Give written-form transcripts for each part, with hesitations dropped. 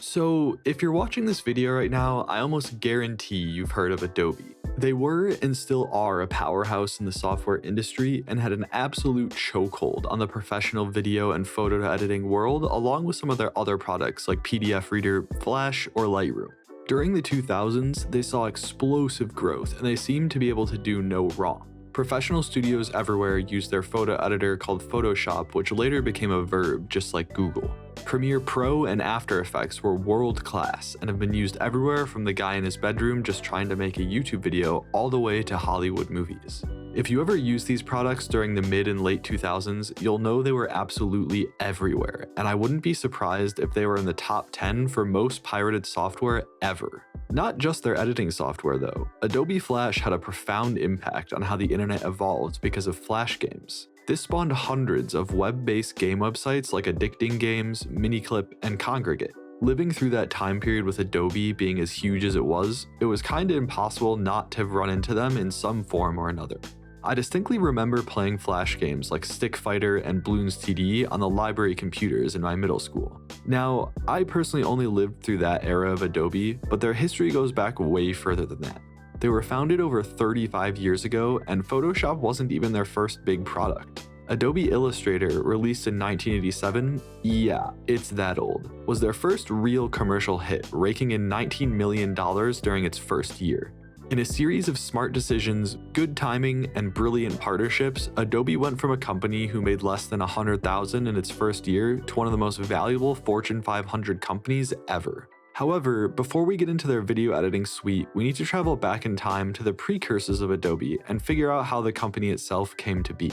So, if you're watching this video right now, I almost guarantee you've heard of Adobe. They were and still are a powerhouse in the software industry and had an absolute chokehold on the professional video and photo editing world, along with some of their other products like PDF Reader, Flash, or Lightroom. During the 2000s, they saw explosive growth and they seemed to be able to do no wrong. Professional studios everywhere used their photo editor called Photoshop, which later became a verb just like Google. Premiere Pro and After Effects were world-class and have been used everywhere from the guy in his bedroom just trying to make a YouTube video all the way to Hollywood movies. If you ever used these products during the mid and late 2000s, you'll know they were absolutely everywhere, and I wouldn't be surprised if they were in the top 10 for most pirated software ever. Not just their editing software though. Adobe Flash had a profound impact on how the internet evolved because of Flash games. This spawned hundreds of web-based game websites like Addicting Games, Miniclip, and Congregate. Living through that time period with Adobe being as huge as it was kinda impossible not to have run into them in some form or another. I distinctly remember playing Flash games like Stick Fighter and Bloons TD on the library computers in my middle school. Now, I personally only lived through that era of Adobe, but their history goes back way further than that. They were founded over 35 years ago, and Photoshop wasn't even their first big product. Adobe Illustrator, released in 1987, yeah, it's that old, was their first real commercial hit, raking in $19 million during its first year. In a series of smart decisions, good timing, and brilliant partnerships, Adobe went from a company who made less than $100,000 in its first year to one of the most valuable Fortune 500 companies ever. However, before we get into their video editing suite, we need to travel back in time to the precursors of Adobe and figure out how the company itself came to be.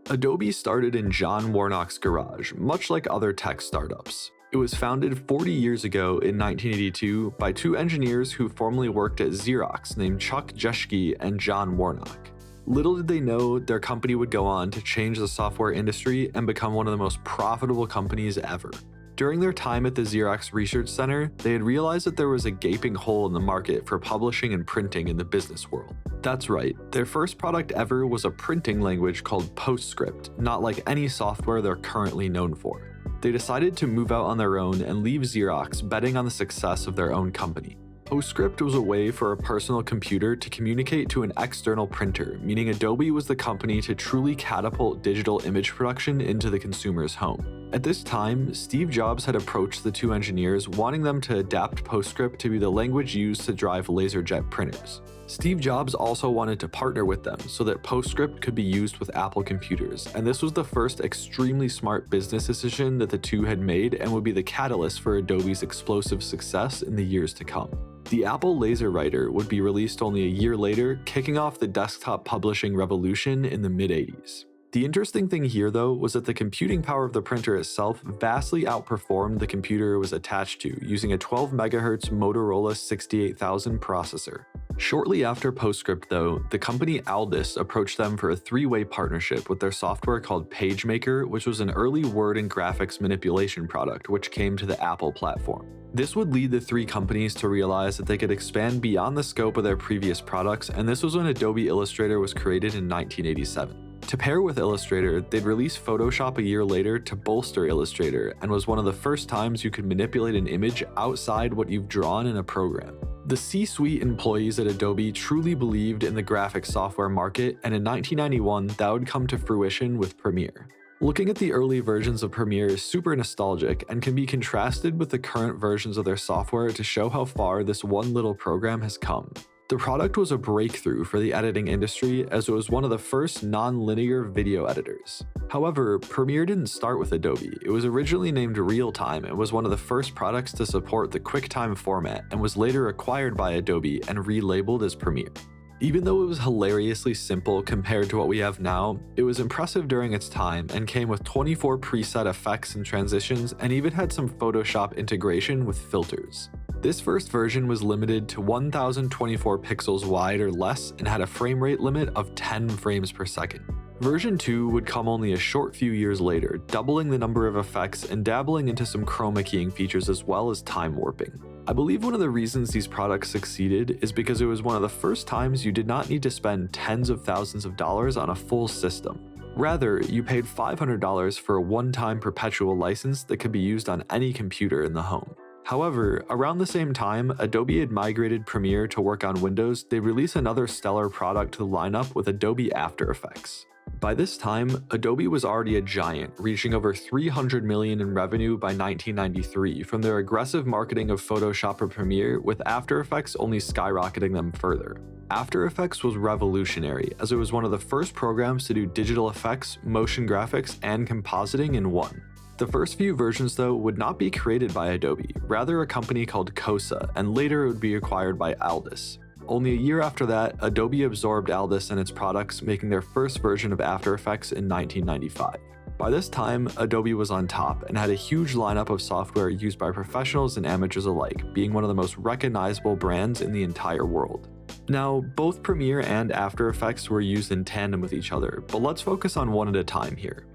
Adobe started in John Warnock's garage, much like other tech startups. It was founded 40 years ago in 1982 by two engineers who formerly worked at Xerox named Chuck Geschke and John Warnock. Little did they know their company would go on to change the software industry and become one of the most profitable companies ever. During their time at the Xerox Research Center, they had realized that there was a gaping hole in the market for publishing and printing in the business world. That's right, their first product ever was a printing language called PostScript, not like any software they're currently known for. They decided to move out on their own and leave Xerox, betting on the success of their own company. PostScript was a way for a personal computer to communicate to an external printer, meaning Adobe was the company to truly catapult digital image production into the consumer's home. At this time, Steve Jobs had approached the two engineers, wanting them to adapt PostScript to be the language used to drive laserjet printers. Steve Jobs also wanted to partner with them so that PostScript could be used with Apple computers, and this was the first extremely smart business decision that the two had made and would be the catalyst for Adobe's explosive success in the years to come. The Apple LaserWriter would be released only a year later, kicking off the desktop publishing revolution in the mid-80s. The interesting thing here, though, was that the computing power of the printer itself vastly outperformed the computer it was attached to, using a 12 MHz Motorola 68000 processor. Shortly after PostScript, though, the company Aldus approached them for a three-way partnership with their software called PageMaker, which was an early word and graphics manipulation product which came to the Apple platform. This would lead the three companies to realize that they could expand beyond the scope of their previous products, and this was when Adobe Illustrator was created in 1987. To pair with Illustrator, they'd release Photoshop a year later to bolster Illustrator, and was one of the first times you could manipulate an image outside what you've drawn in a program. The C-suite employees at Adobe truly believed in the graphics software market, and in 1991, that would come to fruition with Premiere. Looking at the early versions of Premiere is super nostalgic and can be contrasted with the current versions of their software to show how far this one little program has come. The product was a breakthrough for the editing industry as it was one of the first non-linear video editors. However, Premiere didn't start with Adobe. It was originally named Realtime and was one of the first products to support the QuickTime format and was later acquired by Adobe and relabeled as Premiere. Even though it was hilariously simple compared to what we have now, it was impressive during its time and came with 24 preset effects and transitions and even had some Photoshop integration with filters. This first version was limited to 1024 pixels wide or less and had a frame rate limit of 10 frames per second. Version 2 would come only a short few years later, doubling the number of effects and dabbling into some chroma keying features as well as time warping. I believe one of the reasons these products succeeded is because it was one of the first times you did not need to spend tens of thousands of dollars on a full system. Rather, you paid $500 for a one-time perpetual license that could be used on any computer in the home. However, around the same time Adobe had migrated Premiere to work on Windows, they released another stellar product to the lineup with Adobe After Effects. By this time, Adobe was already a giant, reaching over $300 million in revenue by 1993 from their aggressive marketing of Photoshop and Premiere, with After Effects only skyrocketing them further. After Effects was revolutionary, as it was one of the first programs to do digital effects, motion graphics, and compositing in one. The first few versions, though, would not be created by Adobe, rather a company called Kosa, and later it would be acquired by Aldus. Only a year after that, Adobe absorbed Aldus and its products, making their first version of After Effects in 1995. By this time, Adobe was on top and had a huge lineup of software used by professionals and amateurs alike, being one of the most recognizable brands in the entire world. Now, both Premiere and After Effects were used in tandem with each other, but let's focus on one at a time here.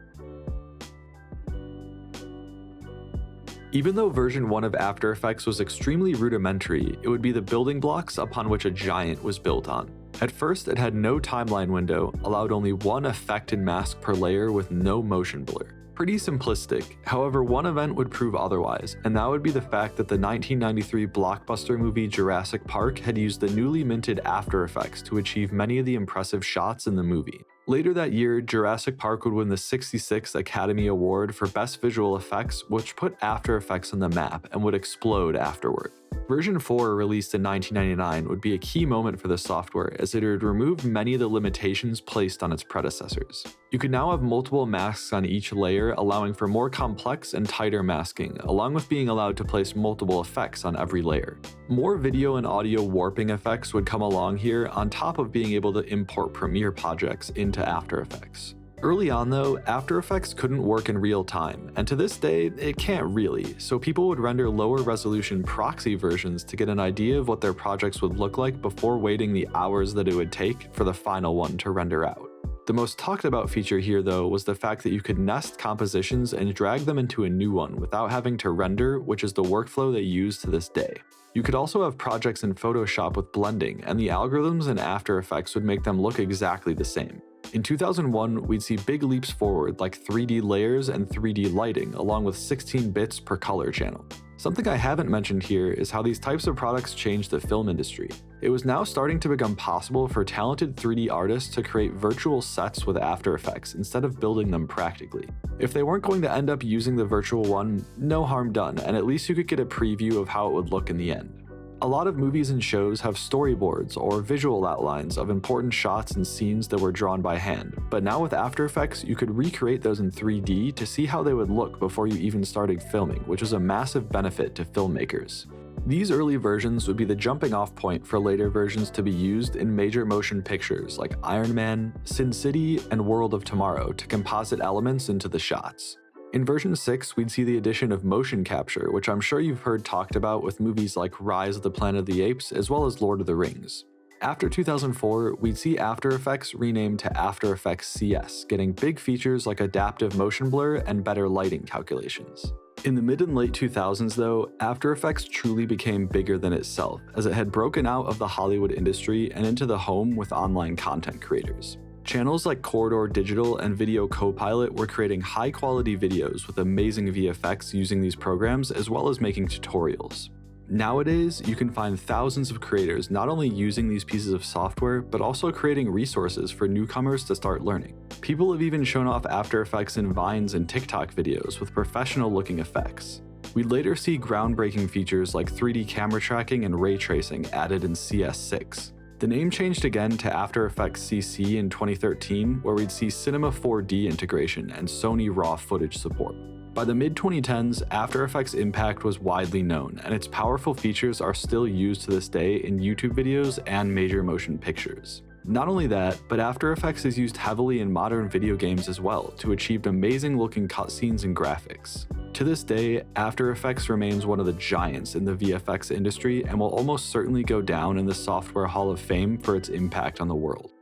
Even though version 1 of After Effects was extremely rudimentary, it would be the building blocks upon which a giant was built on. At first, it had no timeline window, allowed only one effect and mask per layer with no motion blur. Pretty simplistic, however one event would prove otherwise, and that would be the fact that the 1993 blockbuster movie Jurassic Park had used the newly minted After Effects to achieve many of the impressive shots in the movie. Later that year, Jurassic Park would win the 66th Academy Award for Best Visual Effects, which put After Effects on the map and would explode afterward. Version 4, released in 1999, would be a key moment for the software, as it would remove many of the limitations placed on its predecessors. You could now have multiple masks on each layer, allowing for more complex and tighter masking, along with being allowed to place multiple effects on every layer. More video and audio warping effects would come along here, on top of being able to import Premiere projects into After Effects. Early on though, After Effects couldn't work in real time, and to this day, it can't really, so people would render lower resolution proxy versions to get an idea of what their projects would look like before waiting the hours that it would take for the final one to render out. The most talked about feature here though was the fact that you could nest compositions and drag them into a new one without having to render, which is the workflow they use to this day. You could also have projects in Photoshop with blending, and the algorithms in After Effects would make them look exactly the same. In 2001, we'd see big leaps forward like 3D layers and 3D lighting, along with 16 bits per color channel. Something I haven't mentioned here is how these types of products changed the film industry. It was now starting to become possible for talented 3D artists to create virtual sets with After Effects instead of building them practically. If they weren't going to end up using the virtual one, no harm done, and at least you could get a preview of how it would look in the end. A lot of movies and shows have storyboards or visual outlines of important shots and scenes that were drawn by hand, but now with After Effects, you could recreate those in 3D to see how they would look before you even started filming, which is a massive benefit to filmmakers. These early versions would be the jumping off point for later versions to be used in major motion pictures like Iron Man, Sin City, and World of Tomorrow to composite elements into the shots. In version 6, we'd see the addition of motion capture, which I'm sure you've heard talked about with movies like Rise of the Planet of the Apes as well as Lord of the Rings. After 2004, we'd see After Effects renamed to After Effects CS, getting big features like adaptive motion blur and better lighting calculations. In the mid and late 2000s though, After Effects truly became bigger than itself, as it had broken out of the Hollywood industry and into the home with online content creators. Channels like Corridor Digital and Video Copilot were creating high-quality videos with amazing VFX using these programs, as well as making tutorials. Nowadays, you can find thousands of creators not only using these pieces of software, but also creating resources for newcomers to start learning. People have even shown off After Effects in Vines and TikTok videos with professional-looking effects. We'd later see groundbreaking features like 3D camera tracking and ray tracing added in CS6. The name changed again to After Effects CC in 2013, where we'd see Cinema 4D integration and Sony RAW footage support. By the mid-2010s, After Effects' impact was widely known, and its powerful features are still used to this day in YouTube videos and major motion pictures. Not only that, but After Effects is used heavily in modern video games as well to achieve amazing-looking cutscenes and graphics. To this day, After Effects remains one of the giants in the VFX industry and will almost certainly go down in the Software Hall of Fame for its impact on the world.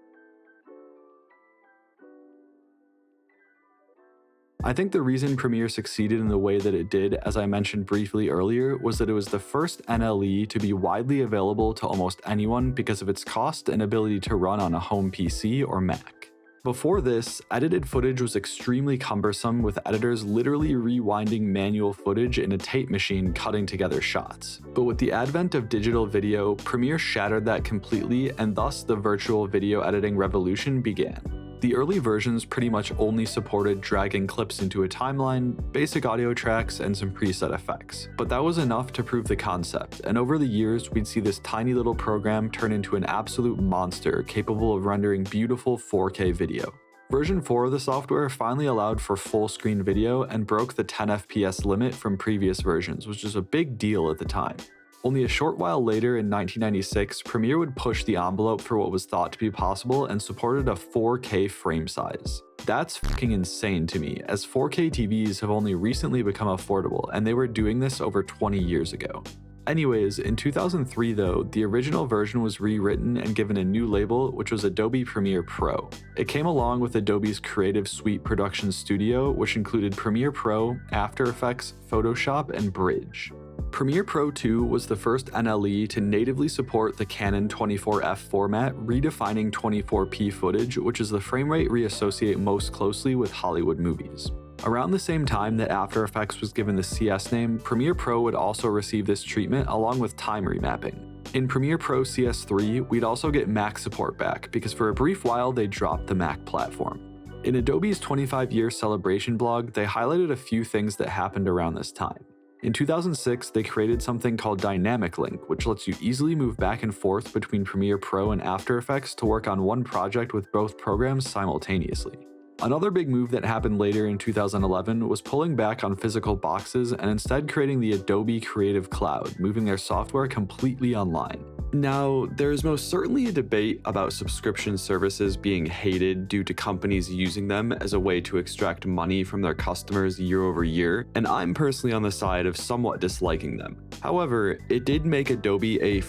I think the reason Premiere succeeded in the way that it did, as I mentioned briefly earlier, was that it was the first NLE to be widely available to almost anyone because of its cost and ability to run on a home PC or Mac. Before this, edited footage was extremely cumbersome, with editors literally rewinding manual footage in a tape machine cutting together shots. But with the advent of digital video, Premiere shattered that completely, and thus the virtual video editing revolution began. The early versions pretty much only supported dragging clips into a timeline, basic audio tracks, and some preset effects. But that was enough to prove the concept, and over the years we'd see this tiny little program turn into an absolute monster capable of rendering beautiful 4K video. Version 4 of the software finally allowed for full-screen video and broke the 10 FPS limit from previous versions, which was a big deal at the time. Only a short while later in 1996, Premiere would push the envelope for what was thought to be possible and supported a 4K frame size. That's fucking insane to me, as 4K TVs have only recently become affordable, and they were doing this over 20 years ago. Anyways, in 2003 though, the original version was rewritten and given a new label, which was Adobe Premiere Pro. It came along with Adobe's Creative Suite Production Studio, which included Premiere Pro, After Effects, Photoshop, and Bridge. Premiere Pro 2 was the first NLE to natively support the Canon 24F format, redefining 24p footage, which is the frame rate we associate most closely with Hollywood movies. Around the same time that After Effects was given the CS name, Premiere Pro would also receive this treatment along with time remapping. In Premiere Pro CS3, we'd also get Mac support back, because for a brief while they dropped the Mac platform. In Adobe's 25-year celebration blog, they highlighted a few things that happened around this time. In 2006, they created something called Dynamic Link, which lets you easily move back and forth between Premiere Pro and After Effects to work on one project with both programs simultaneously. Another big move that happened later in 2011 was pulling back on physical boxes and instead creating the Adobe Creative Cloud, moving their software completely online. Now, there is most certainly a debate about subscription services being hated due to companies using them as a way to extract money from their customers year over year, and I'm personally on the side of somewhat disliking them. However, it did make Adobe a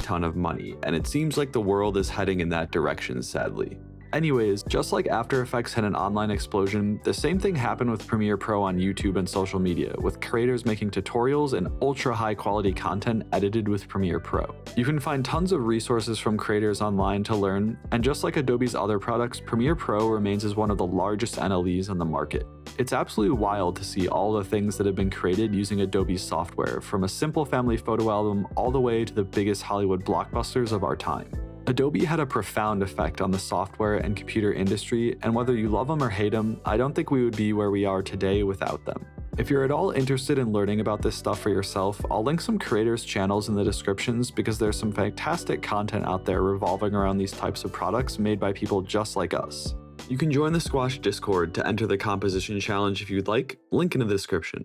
ton of money, and it seems like the world is heading in that direction, sadly. Anyways, just like After Effects had an online explosion, the same thing happened with Premiere Pro on YouTube and social media, with creators making tutorials and ultra high quality content edited with Premiere Pro. You can find tons of resources from creators online to learn, and just like Adobe's other products, Premiere Pro remains as one of the largest NLEs on the market. It's absolutely wild to see all the things that have been created using Adobe's software, from a simple family photo album all the way to the biggest Hollywood blockbusters of our time. Adobe had a profound effect on the software and computer industry, and whether you love them or hate them, I don't think we would be where we are today without them. If you're at all interested in learning about this stuff for yourself, I'll link some creators' channels in the descriptions because there's some fantastic content out there revolving around these types of products made by people just like us. You can join the Squash Discord to enter the composition challenge if you'd like, link in the description.